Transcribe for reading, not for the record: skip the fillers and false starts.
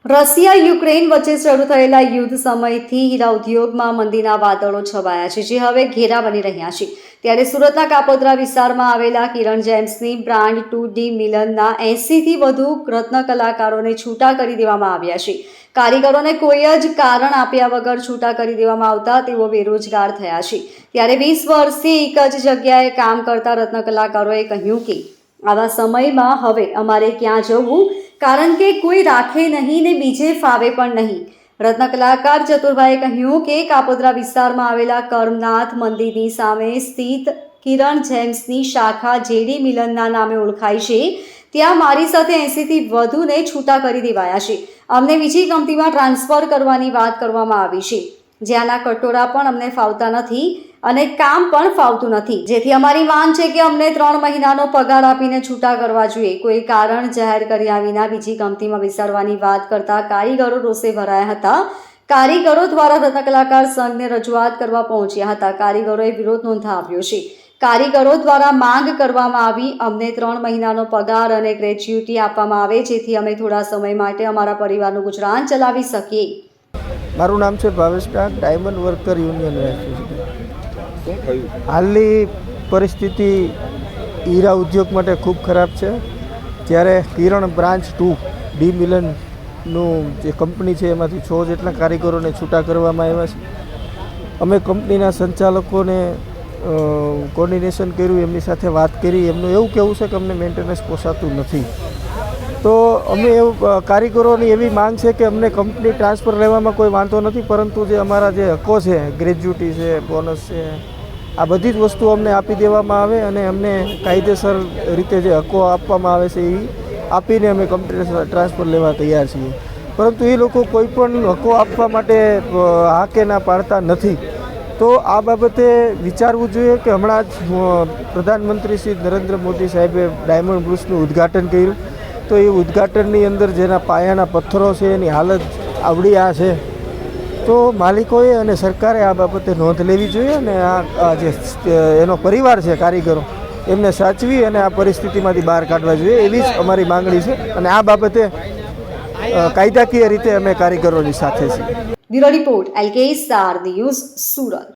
Russia Ukraine વચ્ચે શરૂ થયેલા યુદ્ધ સમયથી હીરા ઉદ્યોગમાં મંદીના વાદળો છવાયા છે, જે હવે ઘેરા બની રહ્યા છે. ત્યારે સુરતના કાપોદ્રા વિસ્તારમાં આવેલા કિરણ જેમ્સની બ્રાન્ડ 2D મિલનના 80થી વધુ રત્ન કલાકારોને છૂટા કરી દેવામાં આવ્યા છે. કારીગરોને કોઈ જ કારણ આપ્યા વગર છૂટા કરી દેવામાં આવતા તેઓ બેરોજગાર થયા છે. ત્યારે 20 વર્ષથી એક જ જગ્યાએ કામ કરતા રત્ન કલાકારોએ કહ્યું કે આવા સમયમાં હવે અમારે ક્યાં જવું, કારણ કે કોઈ રાખે નહીં ને બીજે ફાવે પણ નહીં. રત્ન કલાકાર ચતુરભાઈએ કહ્યું કે કાપોદ્રા વિસ્તારમાં આવેલા કર્મનાથ મંદિરની સામે સ્થિત કિરણ જેમ્સની શાખા જેડી મિલનના નામે ઓળખાય છે. ત્યાં મારી સાથે 80થી વધુને છૂટા કરી દેવાયા છે. અમને બીજી કંપનીમાં ટ્રાન્સફર કરવાની વાત કરવામાં આવી છે, જ્યાંના કટોરા પણ અમને ફાવતા નથી અને કામ પણ ફાવતું નથી, જેથી અમારી માંગ છે કે અમને 3 મહિનાનો પગાર આપીને છૂટા કરવા જોઈએ. કોઈ કારણ જાહેર કર્યા વિના બીજી કંપનીમાં વિચારવાની વાત કરતા કારીગરો રોષે ભરાયા હતા. કારીગરો દ્વારા રત્ન કલાકાર સંઘને રજૂઆત કરવા પહોંચ્યા હતા. કારીગરોએ વિરોધ નોંધાવ્યો છે. કારીગરો દ્વારા માંગ કરવામાં આવી, અમને 3 મહિનાનો પગાર અને ગ્રેચ્યુટી આપવામાં આવે, જેથી અમે થોડા સમય માટે અમારા પરિવારનું ગુજરાન ચલાવી શકીએ. મારું નામ છે ભાવેશ ડાક, ડાયમંડ વર્કર યુનિયન એસોસિએશન. હાલની પરિસ્થિતિ હીરા ઉદ્યોગ માટે ખૂબ ખરાબ છે. જ્યારે કિરણ બ્રાન્ચ 2D મિલનનું જે કંપની છે એમાંથી 6 જેટલા કારીગરોને છૂટા કરવામાં આવ્યા છે. અમે કંપનીના સંચાલકોને કોર્ડિનેશન કર્યું, એમની સાથે વાત કરી. એમનું એવું કહેવું છે કે અમને મેન્ટેનન્સ પોસાતું નથી. તો અમે એવું કારીગરોની એવી માંગ છે કે અમને કંપની ટ્રાન્સફર લેવામાં કોઈ વાંધો નથી, પરંતુ જે અમારા જે હકો છે, ગ્રેચ્યુટી છે, બોનસ છે, આ બધી જ વસ્તુઓ અમને આપી દેવામાં આવે અને અમને કાયદેસર રીતે જે હકો આપવામાં આવે છે એ આપીને અમે કંપની ટ્રાન્સફર લેવા તૈયાર છીએ. પરંતુ એ લોકો કોઈ પણ હકો આપવા માટે હા કે ના પાડતા નથી. તો આ બાબતે વિચારવું જોઈએ કે હમણાં જ પ્રધાનમંત્રી શ્રી નરેન્દ્ર મોદી સાહેબે ડાયમંડ બ્રુસનું ઉદ્ઘાટન કર્યું. તો એ ઉદ્ઘાટનની અંદર જેના પાયાના પથ્થરો છે એની હાલત આવડી આ છે. તો માલિકોએ અને સરકારે આ બાબતે નોંધ લેવી જોઈએ અને આ જે એનો પરિવાર છે કારીગરો, એમને સાચવી અને આ પરિસ્થિતિમાંથી બહાર કાઢવા જોઈએ, એવી જ અમારી માંગણી છે. અને આ બાબતે કાયદાકીય રીતે અમે કારીગરોની સાથે છીએ. Bureau report, LK star news, Surat.